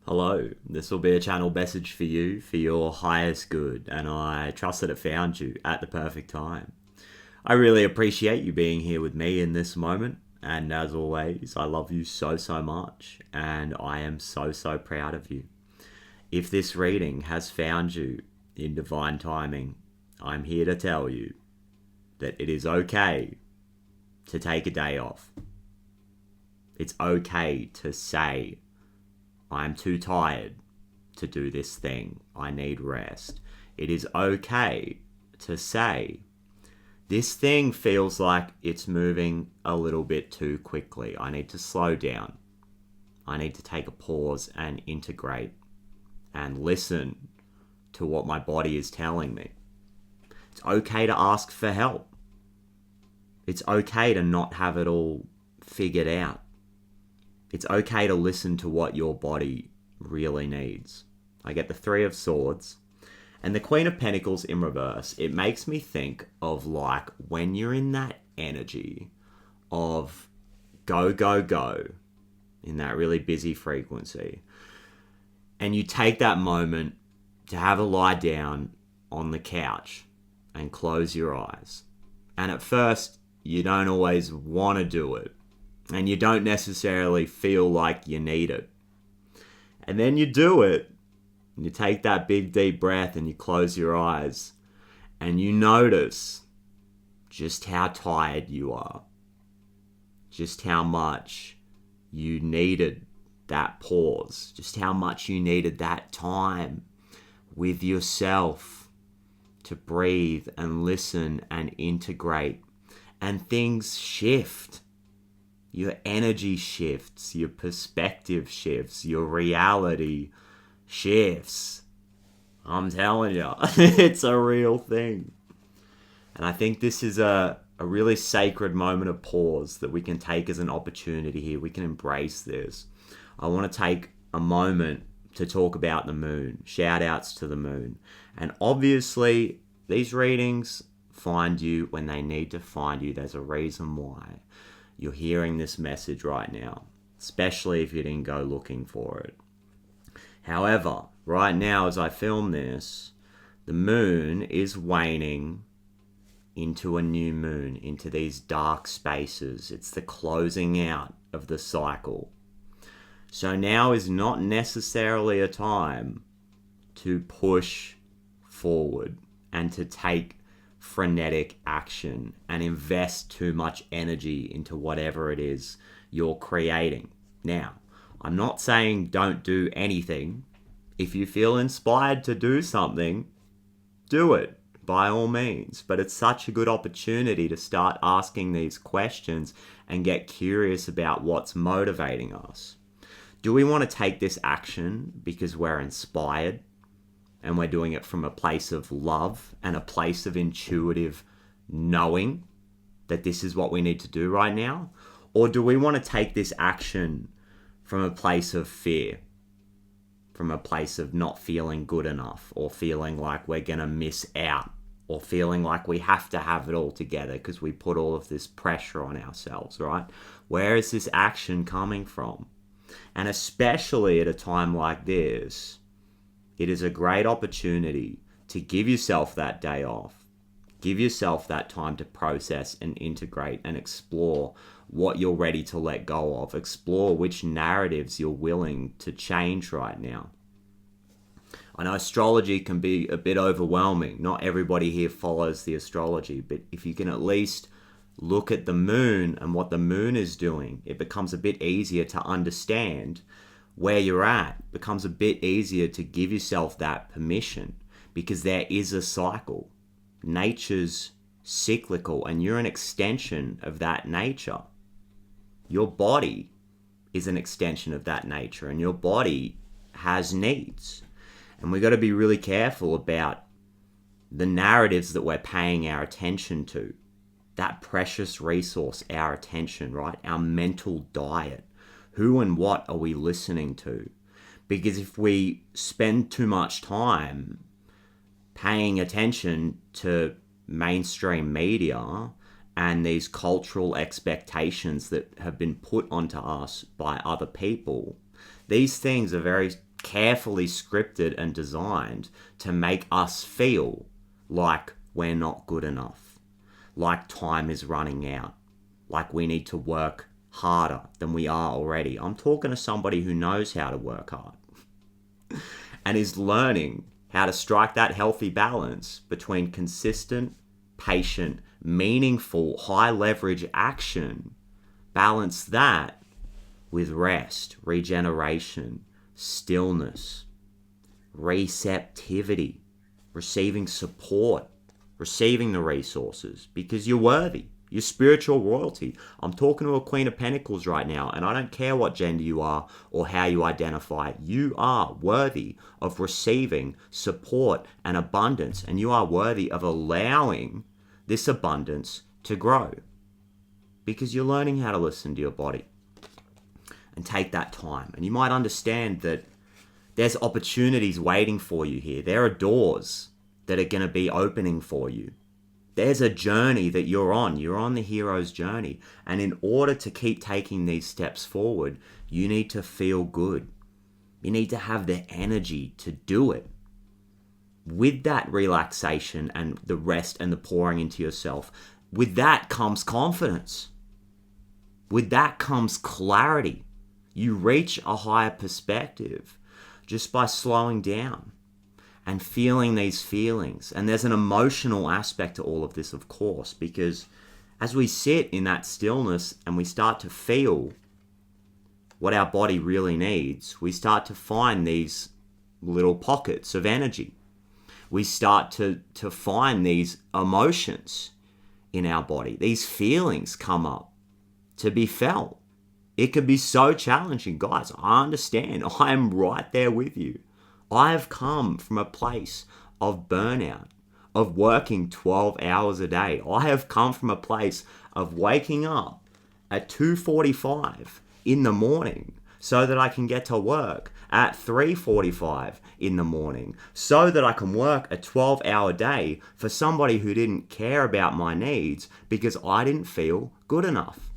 Hello, this will be a channel message for you for your highest good, and I trust that it found you at the perfect time. I really appreciate you being here with me in this moment, and as always, I love you so much, and I am so proud of you. If this reading has found you in divine timing, I'm here to tell you that it is okay to take a day off. It's okay to say, I'm too tired to do this thing. I need rest. It is okay to say, this thing feels like it's moving a little bit too quickly. I need to slow down. I need to take a pause and integrate and listen to what my body is telling me. It's okay to ask for help. It's okay to not have it all figured out. It's okay to listen to what your body really needs. I get the Three of Swords and the Queen of Pentacles in reverse. It makes me think of like when you're in that energy of go in that really busy frequency, and you take that moment to have a lie down on the couch and close your eyes. And at first, you don't always want to do it. And you don't necessarily feel like you need it. And then you do it. And you take that big deep breath and you close your eyes. And you notice just how tired you are. Just how much you needed that pause. Just how much you needed that time with yourself to breathe and listen and integrate. And things shift. Your energy shifts, your perspective shifts, your reality shifts. I'm telling you, it's a real thing. And I think this is a really sacred moment of pause that we can take as an opportunity here. We can embrace this. I want to take a moment to talk about the moon. Shout outs to the moon. And obviously, these readings find you when they need to find you. There's a reason why you're hearing this message right now, especially if you didn't go looking for it. However, right now as I film this, the moon is waning into a new moon, into these dark spaces. It's the closing out of the cycle. So now is not necessarily a time to push forward and to take frenetic action and invest too much energy into whatever it is you're creating. Now, I'm not saying don't do anything. If you feel inspired to do something, do it by all means. But it's such a good opportunity to start asking these questions and get curious about what's motivating us. Do we want to take this action because we're inspired? And we're doing it from a place of love and a place of intuitive knowing that this is what we need to do right now? Or do we want to take this action from a place of fear? From a place of not feeling good enough, or feeling like we're going to miss out, or feeling like we have to have it all together because we put all of this pressure on ourselves, right? Where is this action coming from? And especially at a time like this, it is a great opportunity to give yourself that day off. Give yourself that time to process and integrate and explore what you're ready to let go of. Explore which narratives you're willing to change right now. I know astrology can be a bit overwhelming. Not everybody here follows the astrology, but if you can at least look at the moon and what the moon is doing, it becomes a bit easier to understand where you're at. It becomes a bit easier to give yourself that permission, because there is a cycle. Nature's cyclical, and you're an extension of that nature. Your body is an extension of that nature, and your body has needs. And we've got to be really careful about the narratives that we're paying our attention to. That precious resource, our attention, right? Our mental diet. Who and what are we listening to? Because if we spend too much time paying attention to mainstream media and these cultural expectations that have been put onto us by other people, these things are very carefully scripted and designed to make us feel like we're not good enough, like time is running out, like we need to work harder than we are already. I'm talking to somebody who knows how to work hard and is learning how to strike that healthy balance between consistent, patient, meaningful, high leverage action. Balance that with rest, regeneration, stillness, receptivity, receiving support, receiving the resources, because you're worthy. You're spiritual royalty. I'm talking to a Queen of Pentacles right now, and I don't care what gender you are or how you identify. You are worthy of receiving support and abundance, and you are worthy of allowing this abundance to grow, because you're learning how to listen to your body and take that time. And you might understand that there's opportunities waiting for you here. There are doors that are going to be opening for you. There's a journey that you're on. You're on the hero's journey. And in order to keep taking these steps forward, you need to feel good. You need to have the energy to do it. With that relaxation and the rest and the pouring into yourself, with that comes confidence. With that comes clarity. You reach a higher perspective just by slowing down and feeling these feelings. And there's an emotional aspect to all of this, of course, because as we sit in that stillness and we start to feel what our body really needs, we start to find these little pockets of energy. We start to find these emotions in our body. These feelings come up to be felt. It can be so challenging. Guys, I understand. I am right there with you. I have come from a place of burnout, of working 12 hours a day. I have come from a place of waking up at 2:45 in the morning so that I can get to work at 3:45 in the morning, so that I can work a 12-hour day for somebody who didn't care about my needs because I didn't feel good enough.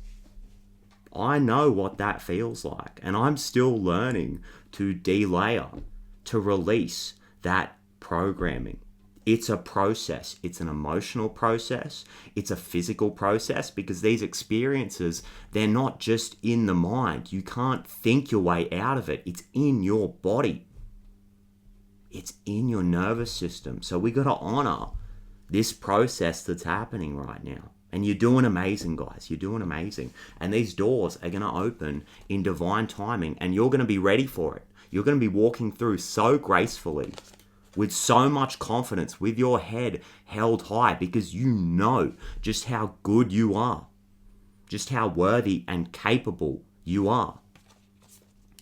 I know what that feels like, and I'm still learning to de-layer, to release that programming. It's a process. It's an emotional process. It's a physical process, because these experiences, they're not just in the mind. You can't think your way out of it. It's in your body. It's in your nervous system. So we got to honor this process that's happening right now. And you're doing amazing, guys. You're doing amazing. And these doors are going to open in divine timing, and you're going to be ready for it. You're going to be walking through so gracefully, with so much confidence, with your head held high, because you know just how good you are, just how worthy and capable you are.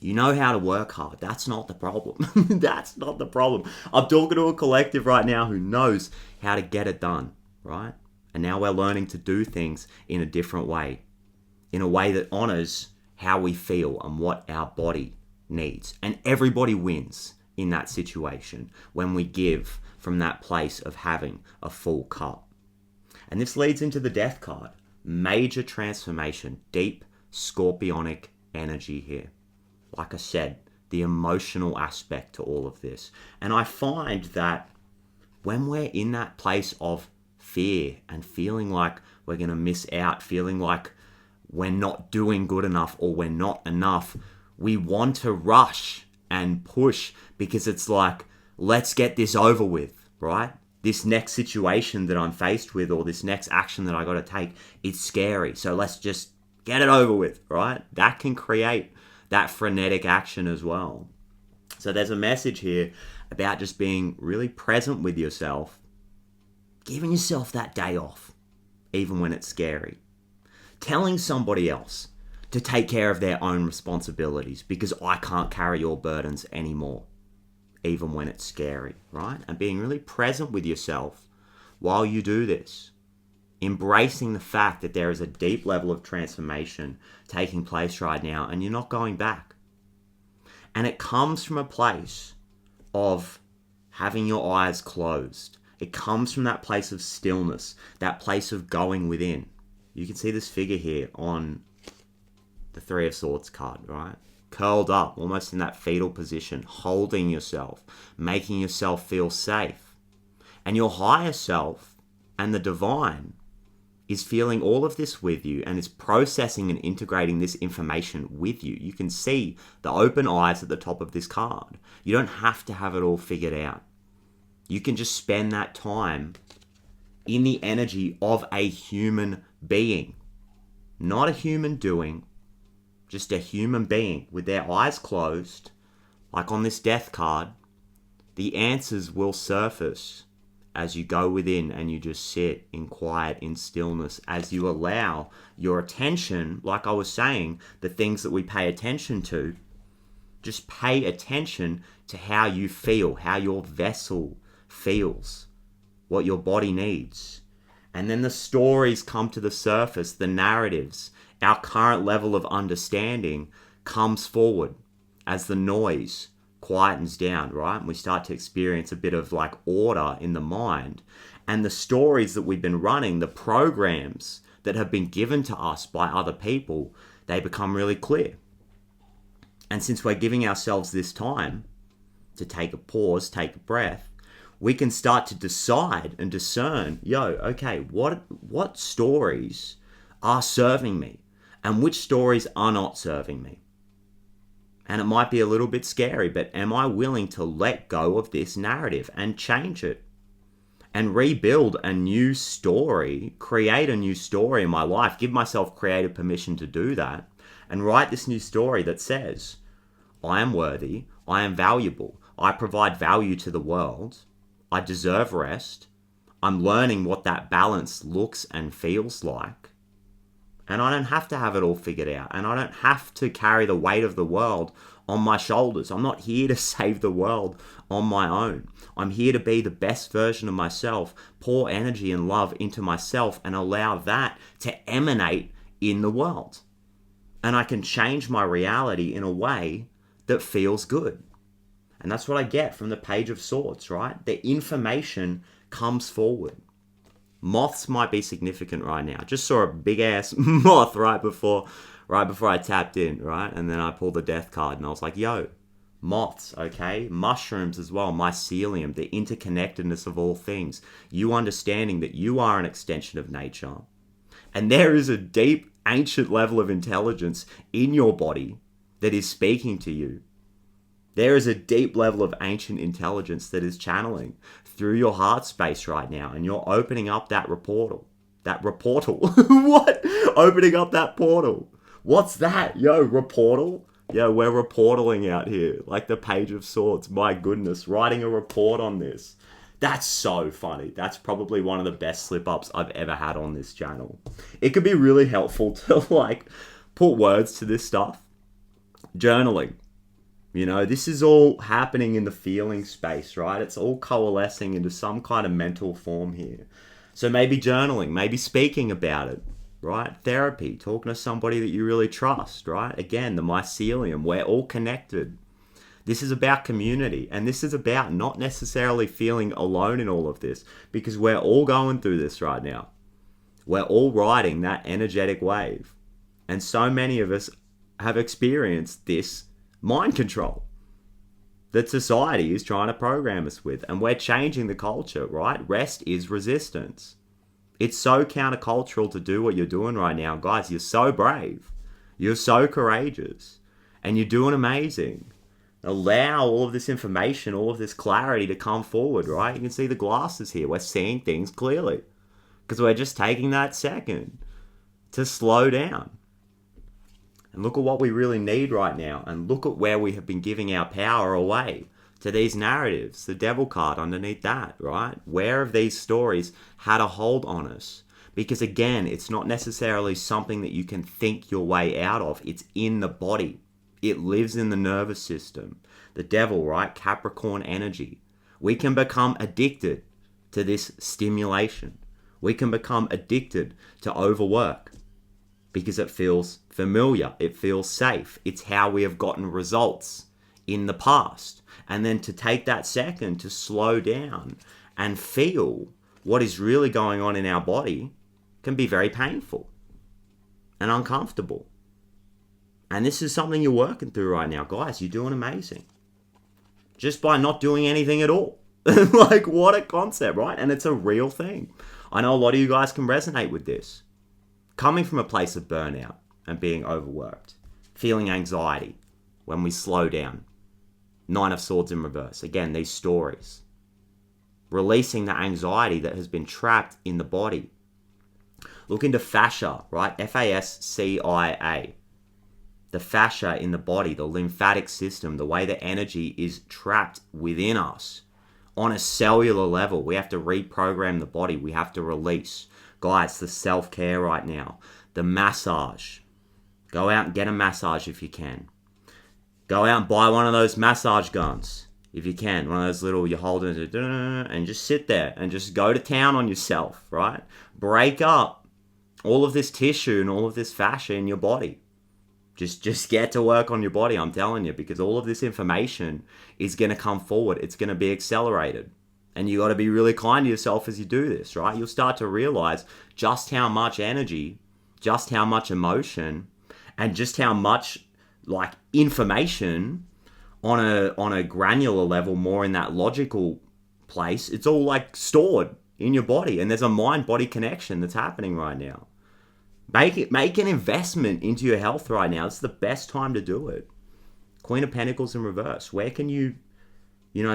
You know how to work hard. That's not the problem. That's not the problem. I'm talking to a collective right now who knows how to get it done, right? And now we're learning to do things in a different way, in a way that honors how we feel and what our body needs. And everybody wins in that situation when we give from that place of having a full cup. And this leads into the Death card. Major transformation, deep scorpionic energy here. Like I said, the emotional aspect to all of this. And I find that when we're in that place of fear and feeling like we're going to miss out, feeling like we're not doing good enough or we're not enough, we want to rush and push, because it's like, let's get this over with, right? This next situation that I'm faced with, or this next action that I got to take, it's scary. So let's just get it over with, right? That can create that frenetic action as well. So there's a message here about just being really present with yourself, giving yourself that day off, even when it's scary. Telling somebody else to take care of their own responsibilities, because I can't carry your burdens anymore, even when it's scary, right? And being really present with yourself while you do this. Embracing the fact that there is a deep level of transformation taking place right now, and you're not going back. And it comes from a place of having your eyes closed. It comes from that place of stillness, that place of going within. You can see this figure here on the Three of Swords card, right? curled up, almost in that fetal position, holding yourself, making yourself feel safe. And your higher self and the divine is feeling all of this with you and is processing and integrating this information with you. You can see the open eyes at the top of this card. You don't have to have it all figured out. You can just spend that time in the energy of a human being. Not a human doing, just a human being with their eyes closed, like on this death card. The answers will surface as you go within and you just sit in quiet, in stillness, as you allow your attention, like I was saying, the things that we pay attention to, just pay attention to how you feel, how your vessel feels, what your body needs. And then the stories come to the surface, the narratives, our current level of understanding comes forward as the noise quietens down, right? And we start to experience a bit of like order in the mind. And the stories that we've been running, the programs that have been given to us by other people, they become really clear. And since we're giving ourselves this time to take a pause, take a breath, we can start to decide and discern, okay, what stories are serving me and which stories are not serving me? And it might be a little bit scary, but am I willing to let go of this narrative and change it and rebuild a new story, create a new story in my life, give myself creative permission to do that, and write this new story that says, I am worthy, I am valuable, I provide value to the world, I deserve rest, I'm learning what that balance looks and feels like, and I don't have to have it all figured out, and I don't have to carry the weight of the world on my shoulders. I'm not here to save the world on my own. I'm here to be the best version of myself, pour energy and love into myself, and allow that to emanate in the world. And I can change my reality in a way that feels good. And that's what I get from the Page of Swords, right? The information comes forward. Moths might be significant right now. Just saw a big ass moth right before I tapped in, right? And then I pulled the death card and I was like, moths, okay? Mushrooms as well, mycelium, the interconnectedness of all things. You understanding that you are an extension of nature. And there is a deep, ancient level of intelligence in your body that is speaking to you. There is a deep level of ancient intelligence that is channeling through your heart space right now, and you're opening up that portal. What? Opening up that portal. What's that? Reportal? We're reportaling out here. Like the Page of Swords. My goodness, writing a report on this. That's so funny. That's probably one of the best slip-ups I've ever had on this channel. It could be really helpful to put words to this stuff. Journaling. This is all happening in the feeling space, right? It's all coalescing into some kind of mental form here. So maybe journaling, maybe speaking about it, right? Therapy, talking to somebody that you really trust, right? Again, the mycelium, we're all connected. This is about community, and this is about not necessarily feeling alone in all of this, because we're all going through this right now. We're all riding that energetic wave. And so many of us have experienced this mind control that society is trying to program us with. And we're changing the culture, right? Rest is resistance. It's so countercultural to do what you're doing right now. Guys, you're so brave. You're so courageous. And you're doing amazing. Allow all of this information, all of this clarity to come forward, right? You can see the glasses here. We're seeing things clearly. Because we're just taking that second to slow down. And look at what we really need right now. And look at where we have been giving our power away to these narratives. The devil card underneath that, right? Where have these stories had a hold on us? Because again, it's not necessarily something that you can think your way out of. It's in the body. It lives in the nervous system. The devil, right? Capricorn energy. We can become addicted to this stimulation. We can become addicted to overwork. Because it feels familiar, it feels safe. It's how we have gotten results in the past. And then to take that second to slow down and feel what is really going on in our body can be very painful and uncomfortable. And this is something you're working through right now. Guys, you're doing amazing. Just by not doing anything at all. Like, what a concept, right? And it's a real thing. I know a lot of you guys can resonate with this. Coming from a place of burnout and being overworked. Feeling anxiety when we slow down. Nine of Swords in reverse. Again, these stories. Releasing the anxiety that has been trapped in the body. Look into fascia, right? Fascia. The fascia in the body, the lymphatic system, the way that energy is trapped within us. On a cellular level, we have to reprogram the body. We have to release. Guys, the self-care right now. The massage. Go out and get a massage if you can. Go out and buy one of those massage guns if you can. One of those little, you hold it and just sit there and just go to town on yourself, right? Break up all of this tissue and all of this fascia in your body. Just get to work on your body, I'm telling you, because all of this information is going to come forward. It's going to be accelerated. And you got to be really kind to yourself as you do this, right? You'll start to realize just how much energy, just how much emotion, and just how much like information on a granular level, more in that logical place, it's all like stored in your body. And there's a mind-body connection that's happening right now. Make an investment into your health right now. It's the best time to do it. Queen of Pentacles in reverse. Where can you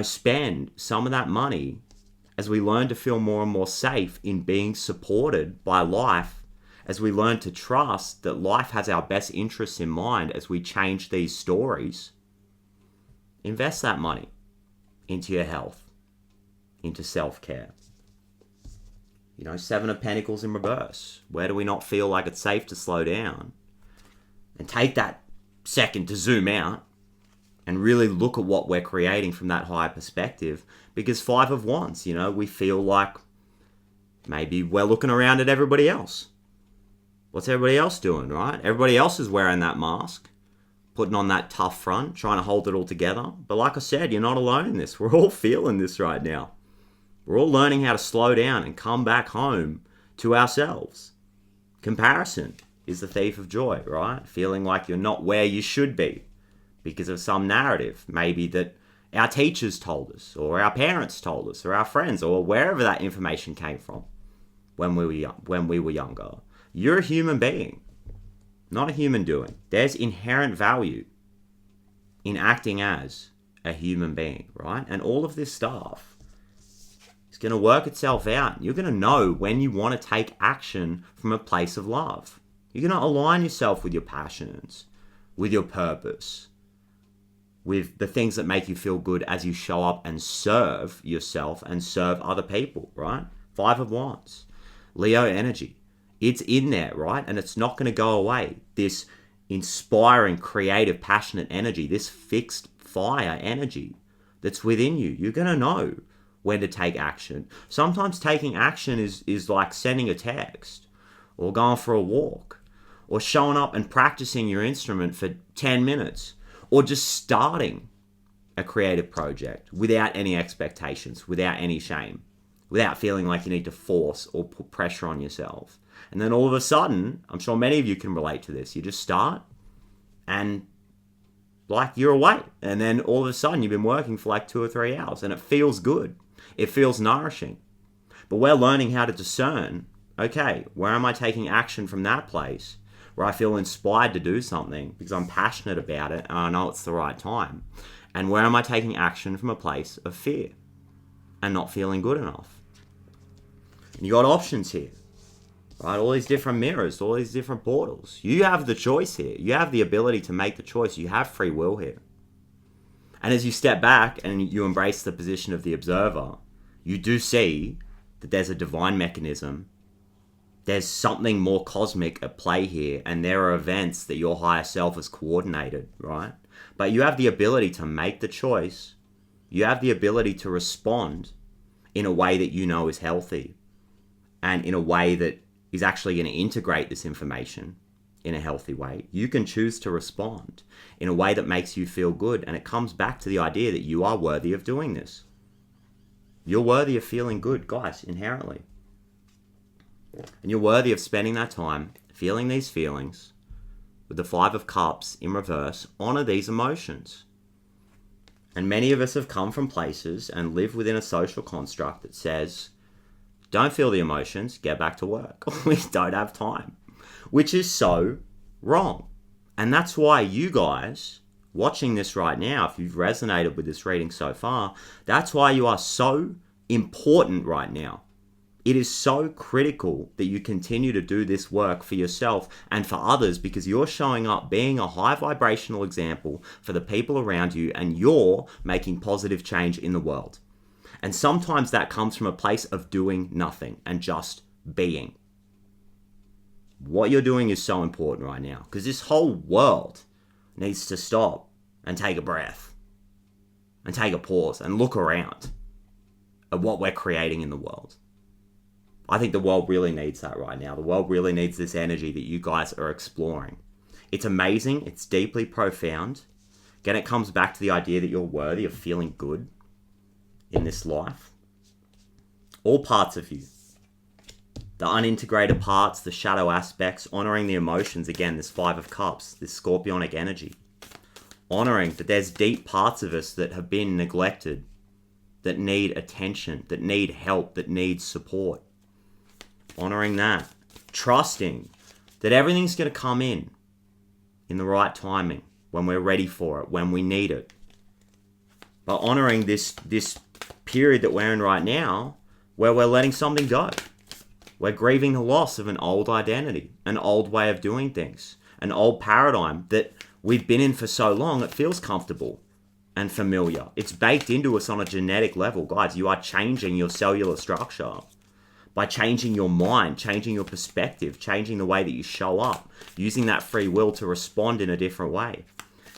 spend some of that money as we learn to feel more and more safe in being supported by life, as we learn to trust that life has our best interests in mind as we change these stories? Invest that money into your health, into self-care. Seven of Pentacles in reverse. Where do we not feel like it's safe to slow down? And take that second to zoom out and really look at what we're creating from that higher perspective. Because Five of Wands, we feel like maybe we're looking around at everybody else. What's everybody else doing, right? Everybody else is wearing that mask, putting on that tough front, trying to hold it all together. But like I said, you're not alone in this. We're all feeling this right now. We're all learning how to slow down and come back home to ourselves. Comparison is the thief of joy, right? Feeling like you're not where you should be because of some narrative, maybe that our teachers told us, or our parents told us, or our friends, or wherever that information came from when we were younger. You're a human being, not a human doing. There's inherent value in acting as a human being, right? And all of this stuff, it's going to work itself out. You're going to know when you want to take action from a place of love. You're going to align yourself with your passions, with your purpose, with the things that make you feel good as you show up and serve yourself and serve other people, right? Five of Wands. Leo energy. It's in there, right? And it's not going to go away. This inspiring, creative, passionate energy, this fixed fire energy that's within you. You're going to know when to take action. Sometimes taking action is like sending a text, or going for a walk, or showing up and practicing your instrument for 10 minutes, or just starting a creative project without any expectations, without any shame, without feeling like you need to force or put pressure on yourself. And then all of a sudden, I'm sure many of you can relate to this, you just start and like you're away. And then all of a sudden you've been working for like 2 or 3 hours and it feels good. It feels nourishing. But we're learning how to discern, okay, where am I taking action from that place where I feel inspired to do something because I'm passionate about it and I know it's the right time? And where am I taking action from a place of fear and not feeling good enough? And you got options here, right? All these different mirrors, all these different portals. You have the choice here. You have the ability to make the choice. You have free will here. And as you step back and you embrace the position of the observer, you do see that there's a divine mechanism. There's something more cosmic at play here, and there are events that your higher self has coordinated, right? But you have the ability to make the choice. You have the ability to respond in a way that you know is healthy, and in a way that is actually going to integrate this information in a healthy way. You can choose to respond in a way that makes you feel good, and it comes back to the idea that you are worthy of doing this. You're worthy of feeling good, guys, inherently. And you're worthy of spending that time feeling these feelings, with the Five of Cups in reverse, honor these emotions. And many of us have come from places and live within a social construct that says, don't feel the emotions, get back to work. We don't have time. Which is so wrong. And that's why you guys watching this right now, if you've resonated with this reading so far, that's why you are so important right now. It is so critical that you continue to do this work for yourself and for others, because you're showing up being a high vibrational example for the people around you, and you're making positive change in the world. And sometimes that comes from a place of doing nothing and just being. What you're doing is so important right now, because this whole world needs to stop and take a breath and take a pause and look around at what we're creating in the world. I think the world really needs that right now. The world really needs this energy that you guys are exploring. It's amazing. It's deeply profound. Again, it comes back to the idea that you're worthy of feeling good in this life. All parts of you. The unintegrated parts, the shadow aspects, honoring the emotions. Again, this Five of Cups, this scorpionic energy. Honoring that there's deep parts of us that have been neglected, that need attention, that need help, that need support. Honoring that. Trusting that everything's going to come in the right timing, when we're ready for it, when we need it. But honoring this period that we're in right now, where we're letting something go. We're grieving the loss of an old identity, an old way of doing things, an old paradigm that we've been in for so long it feels comfortable and familiar. It's baked into us on a genetic level. Guys, you are changing your cellular structure by changing your mind, changing your perspective, changing the way that you show up, using that free will to respond in a different way.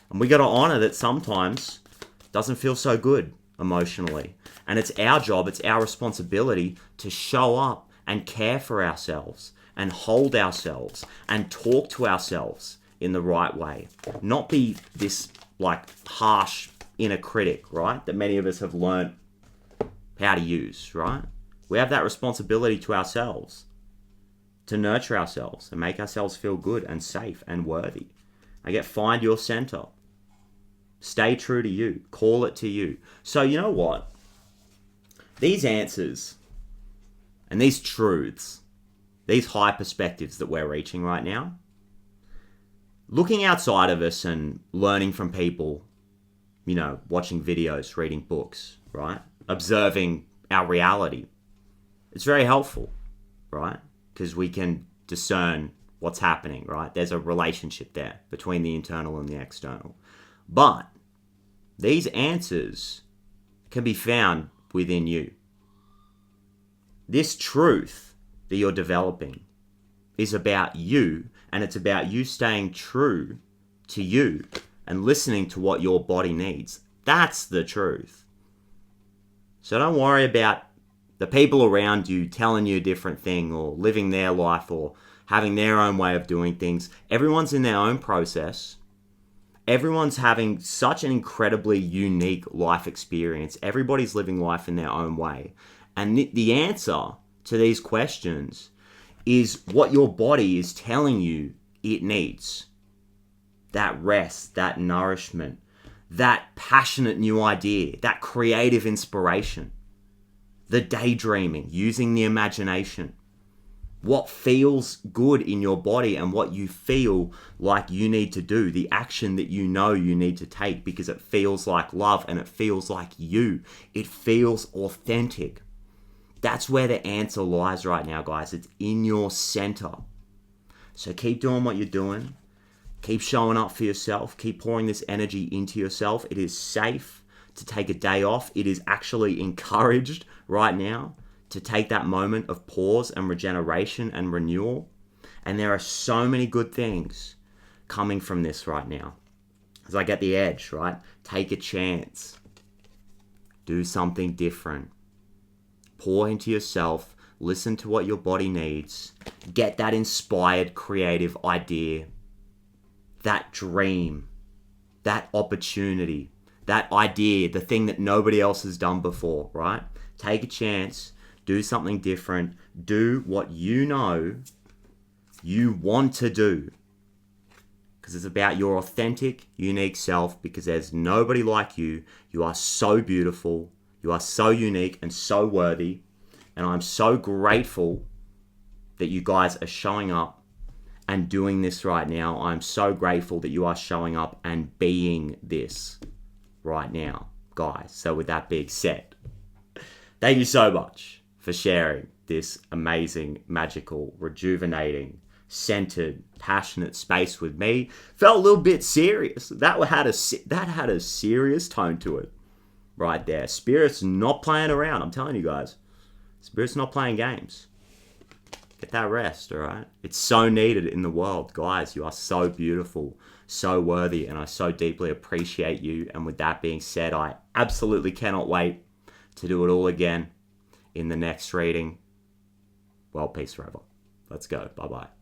And we got to honor that sometimes it doesn't feel so good emotionally. And it's our job, it's our responsibility to show up and care for ourselves and hold ourselves and talk to ourselves in the right way. Not be this harsh inner critic, right? That many of us have learned how to use, right? We have that responsibility to ourselves to nurture ourselves and make ourselves feel good and safe and worthy. Find your center. Stay true to you. Call it to you. So you know what? These answers and these truths, these high perspectives that we're reaching right now, looking outside of us and learning from people, watching videos, reading books, right? Observing our reality. It's very helpful, right? Because we can discern what's happening, right? There's a relationship there between the internal and the external. But these answers can be found within you. This truth that you're developing is about you, and it's about you staying true to you and listening to what your body needs. That's the truth. So don't worry about the people around you telling you a different thing or living their life or having their own way of doing things. Everyone's in their own process. Everyone's having such an incredibly unique life experience. Everybody's living life in their own way. And the answer to these questions is what your body is telling you it needs. That rest, that nourishment, that passionate new idea, that creative inspiration, the daydreaming, using the imagination, what feels good in your body and what you feel like you need to do, the action that you know you need to take because it feels like love and it feels like you. It feels authentic. That's where the answer lies right now, guys. It's in your center. So keep doing what you're doing. Keep showing up for yourself. Keep pouring this energy into yourself. It is safe to take a day off. It is actually encouraged right now to take that moment of pause and regeneration and renewal. And there are so many good things coming from this right now. It's like at the edge, right? Take a chance. Do something different. Pour into yourself. Listen to what your body needs. Get that inspired, creative idea. That dream. That opportunity. That idea. The thing that nobody else has done before, right? Take a chance. Do something different. Do what you know you want to do. because it's about your authentic, unique self, because there's nobody like you. You are so beautiful. You are so unique and so worthy. And I'm so grateful that you guys are showing up and doing this right now. I'm so grateful that you are showing up and being this right now, guys. So with that being said, thank you so much for sharing this amazing, magical, rejuvenating, centered, passionate space with me. Felt a little bit serious. That had a serious tone to it right there. Spirit's not playing around. I'm telling you guys. Spirit's not playing games. Get that rest, all right? It's so needed in the world. Guys, you are so beautiful, so worthy, and I so deeply appreciate you. And with that being said, I absolutely cannot wait to do it all again in the next reading. Well, peace forever. Let's go. Bye-bye.